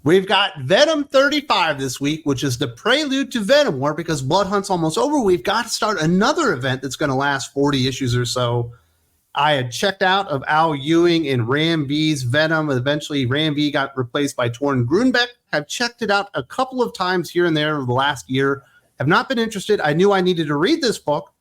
We've got Venom 35 this week, which is the prelude to Venom War. Because Blood Hunt's almost over, we've got to start another event that's going to last 40 issues or so. I had checked out of Al Ewing and Ram V's Venom. Eventually, Ram V got replaced by Torn Grunbeck. Have checked it out a couple of times here and there over the last year. Have not been interested. I knew I needed to read this book,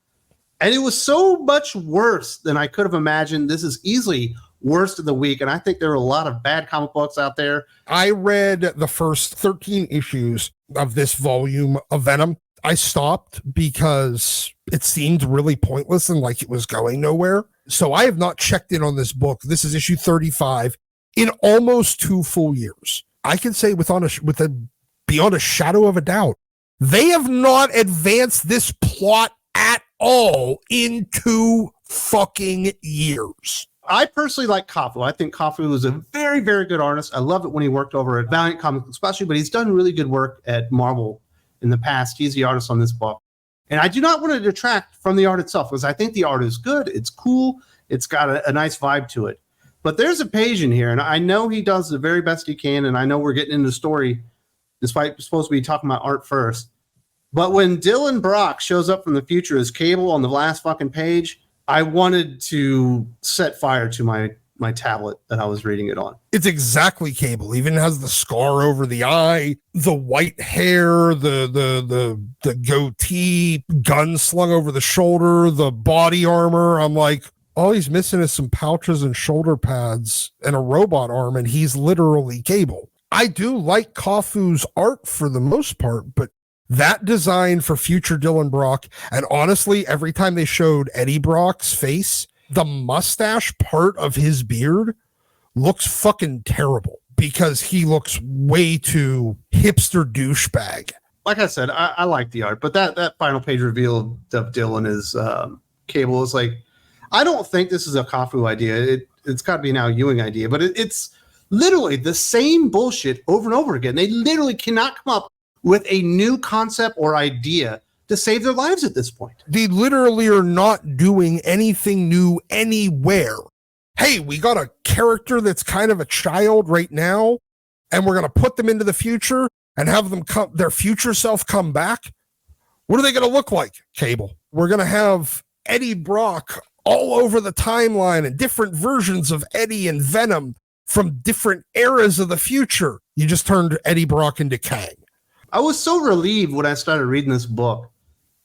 and it was so much worse than I could have imagined. This is easily worst of the week, and I think there are a lot of bad comic books out there. I read the first 13 issues of this volume of Venom. I stopped because it seemed really pointless and like it was going nowhere. So I have not checked in on this book. This is issue 35 in almost 2 full years. I can say beyond a shadow of a doubt, they have not advanced this plot at all in 2 fucking years. I personally like Kafu. I think Kafu is a very, very good artist. I love it when he worked over at Valiant Comics especially, but he's done really good work at Marvel in the past. He's the artist on this book. And I do not want to detract from the art itself, because I think the art is good. It's cool. It's got a nice vibe to it. But there's a page in here, and I know he does the very best he can, and I know we're getting into the story, despite we're supposed to be talking about art first. But when Dylan Brock shows up from the future as Cable on the last fucking page, I wanted to set fire to my tablet that I was reading it on. It's exactly Cable. Even has the scar over the eye, the white hair, the goatee, gun slung over the shoulder, the body armor. I'm like, all he's missing is some pouches and shoulder pads and a robot arm, and he's literally Cable. I do like Kafu's art for the most part, but that design for future Dylan Brock, and honestly, every time they showed Eddie Brock's face, the mustache part of his beard looks fucking terrible because he looks way too hipster douchebag. Like I said, I like the art, but that final page reveal of Dylan is Cable is like, I don't think this is a Kafu idea. It's got to be now a Ewing idea, but it's literally the same bullshit over and over again. They literally cannot come up with a new concept or idea to save their lives at this point. They literally are not doing anything new anywhere. Hey, we got a character that's kind of a child right now, and we're going to put them into the future and have them their future self come back. What are they going to look like, Cable? We're going to have Eddie Brock all over the timeline and different versions of Eddie and Venom from different eras of the future. You just turned Eddie Brock into Kang. I was so relieved when I started reading this book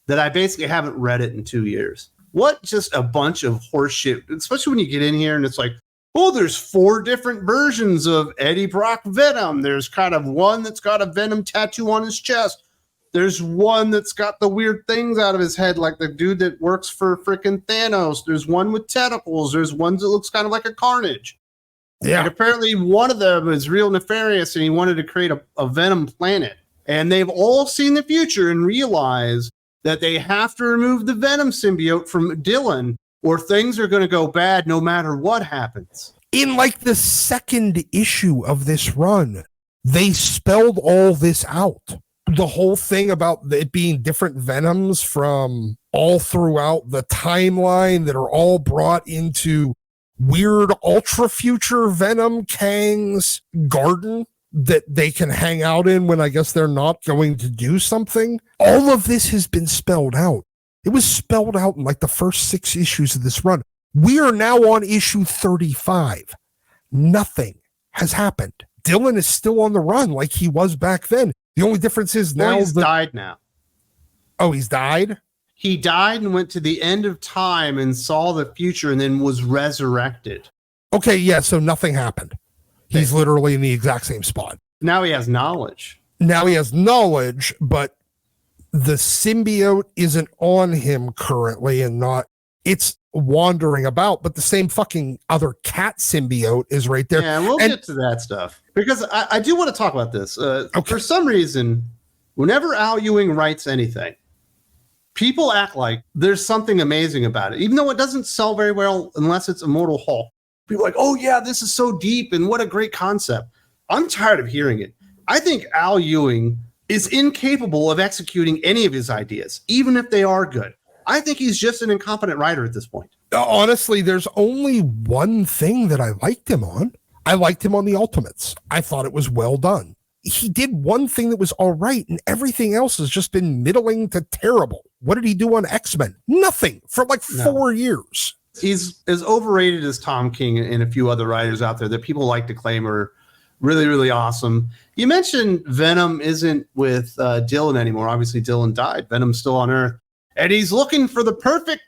that I basically haven't read it in 2 years. What just a bunch of horseshit, especially when you get in here and it's like, oh, there's 4 different versions of Eddie Brock Venom. There's kind of one that's got a Venom tattoo on his chest. There's one that's got the weird things out of his head, like the dude that works for frickin' Thanos. There's one with tentacles. There's one that looks kind of like a Carnage. Yeah. And apparently one of them is real nefarious, and he wanted to create a Venom planet. And they've all seen the future and realized that they have to remove the Venom symbiote from Dylan, or things are going to go bad no matter what happens. In like the 2nd issue of this run, they spelled all this out. The whole thing about it being different Venoms from all throughout the timeline that are all brought into weird ultra future Venom Kang's garden that they can hang out in when I guess they're not going to do something. All of this has been spelled out. It was spelled out in like the first 6 issues of this run. We are now on issue 35. Nothing has happened. Dylan is still on the run like he was back then. The only difference is now he's died now. Oh, he's died? He died and went to the end of time and saw the future and then was resurrected. Okay, yeah, so nothing happened. He's literally in the exact same spot. Now he has knowledge. Now he has knowledge, but the symbiote isn't on him currently and not, it's wandering about, but the same fucking other cat symbiote is right there. Yeah, we'll get to that stuff. Because I do want to talk about this. Okay. For some reason, whenever Al Ewing writes anything, people act like there's something amazing about it, even though it doesn't sell very well unless it's Immortal Hulk. People are like, oh yeah, this is so deep and what a great concept. I'm tired of hearing it. I think Al Ewing is incapable of executing any of his ideas, even if they are good. I think he's just an incompetent writer at this point. Honestly, there's only one thing that I liked him on. I liked him on the Ultimates. I thought it was well done. he did one thing that was all right, and everything else has just been middling to terrible. What did he do on X-Men? Nothing for like 4 years. He's as overrated as Tom King and a few other writers out there that people like to claim are really, really awesome. You mentioned Venom isn't with Dylan anymore. Obviously, Dylan died. Venom's still on Earth. And he's looking for the perfect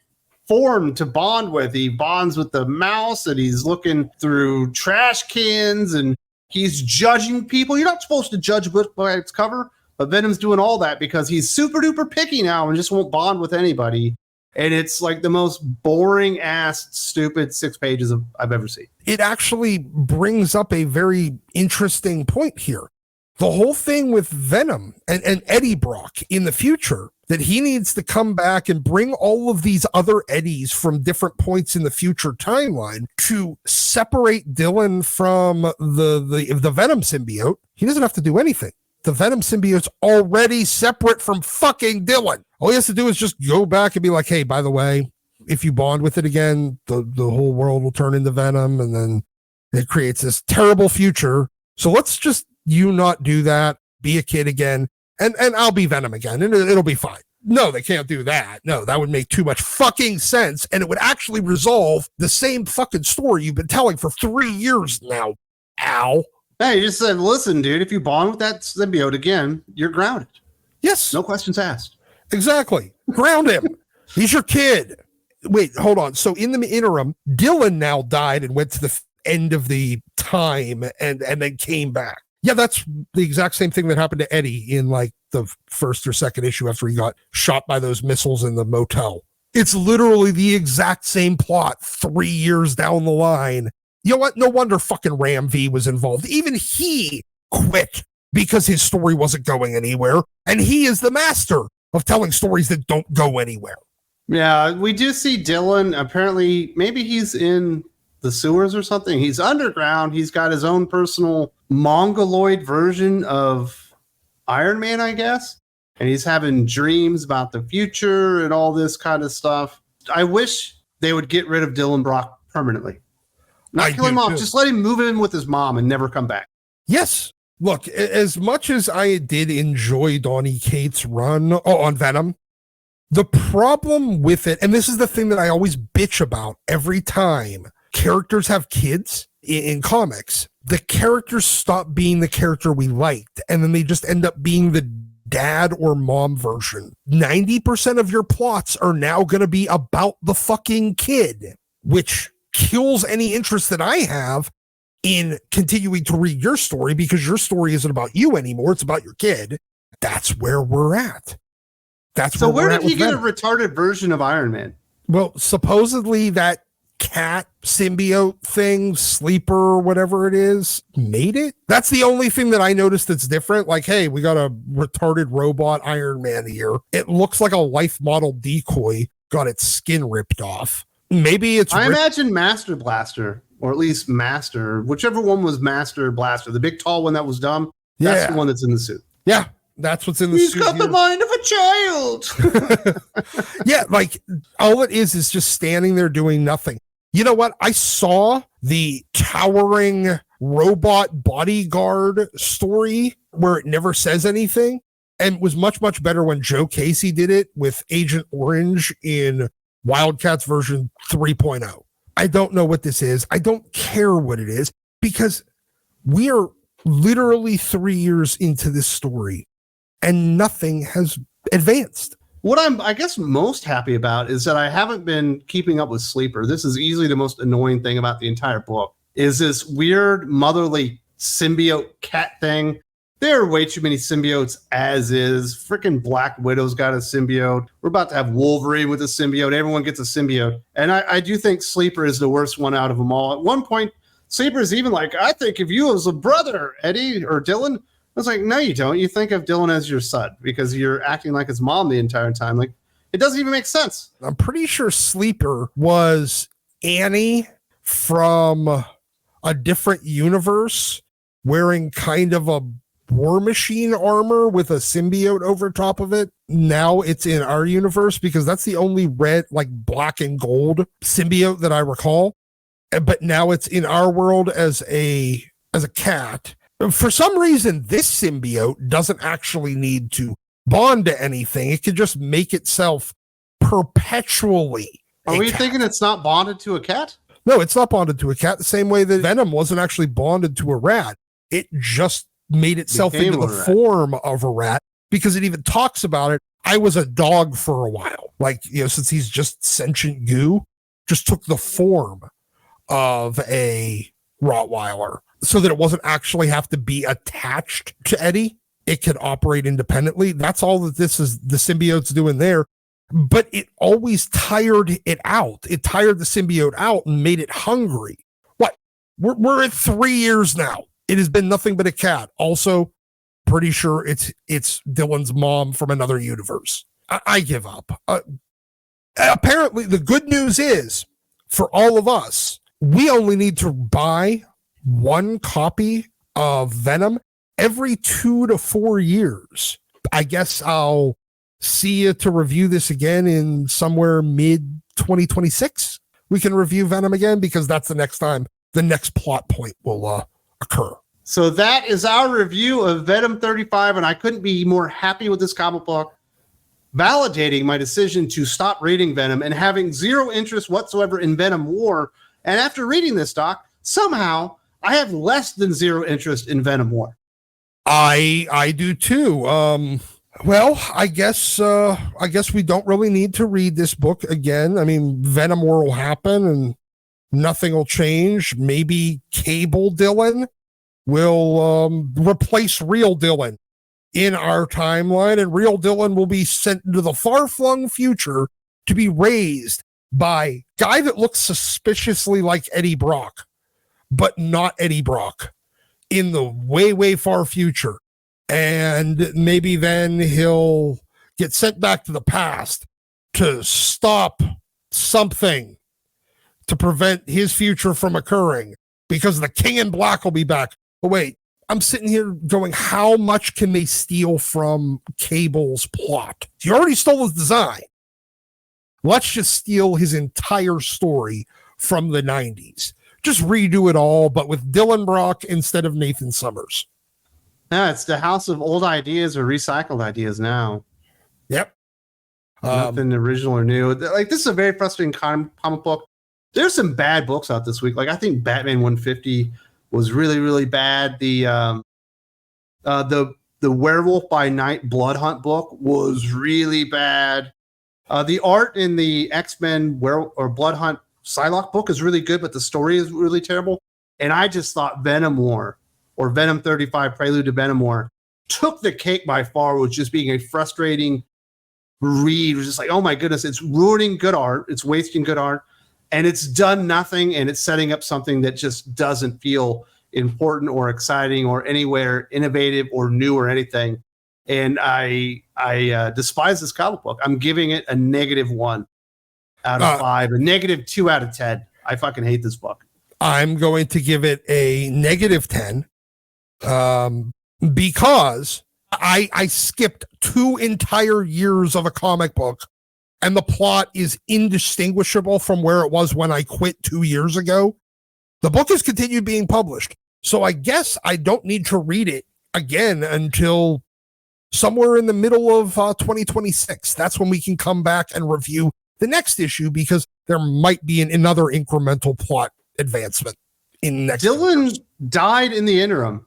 form to bond with. He bonds with the mouse, and he's looking through trash cans, and he's judging people. You're not supposed to judge a book by its cover, but Venom's doing all that because he's super duper picky now and just won't bond with anybody. And it's like the most boring ass, stupid 6 pages I've ever seen. It actually brings up a very interesting point here. The whole thing with Venom and Eddie Brock in the future, that he needs to come back and bring all of these other Eddies from different points in the future timeline to separate Dylan from the Venom symbiote. He doesn't have to do anything. The Venom symbiote's already separate from fucking Dylan. All he has to do is just go back and be like, hey, by the way, if you bond with it again, the whole world will turn into Venom, and then it creates this terrible future. So let's just you not do that, be a kid again, and I'll be Venom again, and it'll be fine. No, they can't do that. No, that would make too much fucking sense, and it would actually resolve the same fucking story you've been telling for 3 years now. Ow. Hey, you just said, listen, dude, if you bond with that symbiote again, you're grounded. Yes. No questions asked. Exactly. Ground him. He's your kid. Wait, hold on. So in the interim, Dylan now died and went to the end of the time and then came back. Yeah, that's the exact same thing that happened to Eddie in like the first or second issue after he got shot by those missiles in the motel. It's literally the exact same plot 3 years down the line. You know what? No wonder fucking Ram V was involved. Even he quit because his story wasn't going anywhere. And he is the master of telling stories that don't go anywhere. Yeah, we do see Dylan. Apparently, maybe he's in the sewers or something. He's underground. He's got his own personal mongoloid version of Iron Man, I guess. And he's having dreams about the future and all this kind of stuff. I wish they would get rid of Dylan Brock permanently. Not kill him off. Too. Just let him move in with his mom and never come back. Yes. Look, as much as I did enjoy Donny Cates' run on Venom, the problem with it, and this is the thing that I always bitch about every time characters have kids in comics, the characters stop being the character we liked, and then they just end up being the dad or mom version. 90% of your plots are now going to be about the fucking kid, which kills any interest that I have in continuing to read your story, because your story isn't about you anymore. It's about your kid. That's where we're at. That's so where did he get Venom. a retarded version of Iron Man? Well, supposedly that cat symbiote thing, Sleeper, whatever it is, made it. That's the only thing that I noticed that's different. Like, hey, we got a retarded robot Iron Man here. It looks like a life model decoy got its skin ripped off. Maybe it's I imagine Master Blaster, or at least Master, whichever one was Master Blaster, the big tall one that was dumb. That's the one that's in the suit. Yeah, that's what's in the suit. He's got the mind of a child. Yeah, like all it is just standing there doing nothing. You know what? I saw the towering robot bodyguard story where it never says anything, and was much, much better when Joe Casey did it with Agent Orange in Wildcats version 3.0. I don't know what this is. I don't care what it is, because we are literally 3 years into this story and nothing has advanced. What I'm, I guess, most happy about is that I haven't been keeping up with Sleeper. This is easily the most annoying thing about the entire book, is this weird motherly symbiote cat thing. There are way too many symbiotes as is. Freaking Black Widow's got a symbiote. We're about to have Wolverine with a symbiote. Everyone gets a symbiote. And I do think Sleeper is the worst one out of them all. At one point, Sleeper is even like, I think of you as a brother, Eddie or Dylan. I was like, no, you don't. You think of Dylan as your son because you're acting like his mom the entire time. Like, it doesn't even make sense. I'm pretty sure Sleeper was Annie from a different universe wearing kind of a War Machine armor with a symbiote over top of it. Now it's in our universe because that's the only red, like black and gold symbiote that I recall. But now it's in our world as a cat. For some reason, this symbiote doesn't actually need to bond to anything. It can just make itself perpetually. Are we thinking it's not bonded to a cat? No, it's not bonded to a cat the same way that Venom wasn't actually bonded to a rat. It just made itself into the form of a rat, because it even talks about it. I was a dog for a while. Like, since he's just sentient goo, just took the form of a Rottweiler so that it wasn't actually have to be attached to Eddie. It could operate independently. That's all that the symbiote's doing there. But it always tired it out. It tired the symbiote out and made it hungry. What? We're at 3 years now. It has been nothing but a cat. Also, pretty sure it's Dylan's mom from another universe. I give up. Apparently, the good news is, for all of us, we only need to buy one copy of Venom every 2 to 4 years. I guess I'll see you to review this again in somewhere mid 2026. We can review Venom again, because that's the next time the next plot point will occur. So that is our review of Venom 35, and I couldn't be more happy with this comic book, validating my decision to stop reading Venom and having zero interest whatsoever in Venom War. And after reading this, Doc, somehow I have less than zero interest in Venom War. I do too. Well, I guess we don't really need to read this book again. I mean, Venom War will happen and nothing will change. Maybe Cable Dylan will replace real Dylan in our timeline, and real Dylan will be sent into the far-flung future to be raised by a guy that looks suspiciously like Eddie Brock, but not Eddie Brock, in the way, way far future. And maybe then he'll get sent back to the past to stop something to prevent his future from occurring, because the King in Black will be back. But wait, I'm sitting here going, how much can they steal from Cable's plot? He already stole his design. Let's just steal his entire story from the 90s. Just redo it all, but with Dylan Brock instead of Nathan Summers. Yeah, it's the house of old ideas or recycled ideas now. Yep. Nothing original or new. Like, this is a very frustrating comic book. There's some bad books out this week. Like, I think Batman 150 was really, really bad. The Werewolf by Night Blood Hunt book was really bad. The art in the X-Men Blood Hunt Psylocke book is really good, but the story is really terrible. And I just thought Venom War, or Venom 35 Prelude to Venom War, took the cake by far with just being a frustrating read. It was just like, oh my goodness, it's ruining good art. It's wasting good art. And it's done nothing, and it's setting up something that just doesn't feel important or exciting or anywhere innovative or new or anything. And I despise this comic book. I'm giving it a -1 out of 5, a -2 out of 10. I fucking hate this book. I'm going to give it a -10 because I skipped 2 entire years of a comic book, and the plot is indistinguishable from where it was when I quit 2 years ago. The book has continued being published, so I guess I don't need to read it again until somewhere in the middle of 2026. That's when we can come back and review the next issue, because there might be another incremental plot advancement in next. Dylan died in the interim,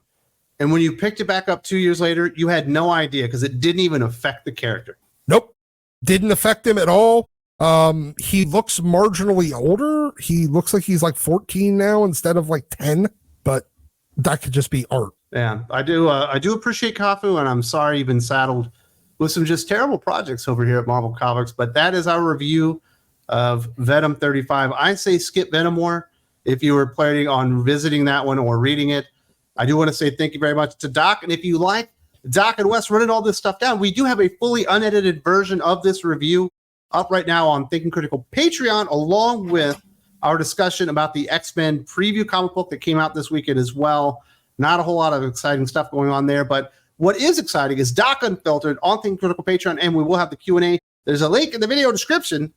and when you picked it back up 2 years later, you had no idea, because it didn't even affect the character. Nope, didn't affect him at all. He looks marginally older. He looks like he's like 14 now instead of like 10, but that could just be art. Yeah, I do appreciate Kafu, and I'm sorry you've been saddled with some just terrible projects over here at Marvel Comics, but that is our review of Venom 35. I say skip Venom War if you were planning on visiting that one or reading it. I do want to say thank you very much to Doc, and if you like Doc and Wes running all this stuff down, we do have a fully unedited version of this review up right now on Thinking Critical Patreon, along with our discussion about the X-Men preview comic book that came out this weekend as well. Not a whole lot of exciting stuff going on there, but what is exciting is Doc Unfiltered on Thinking Critical Patreon, and we will have the Q&A. There's a link in the video description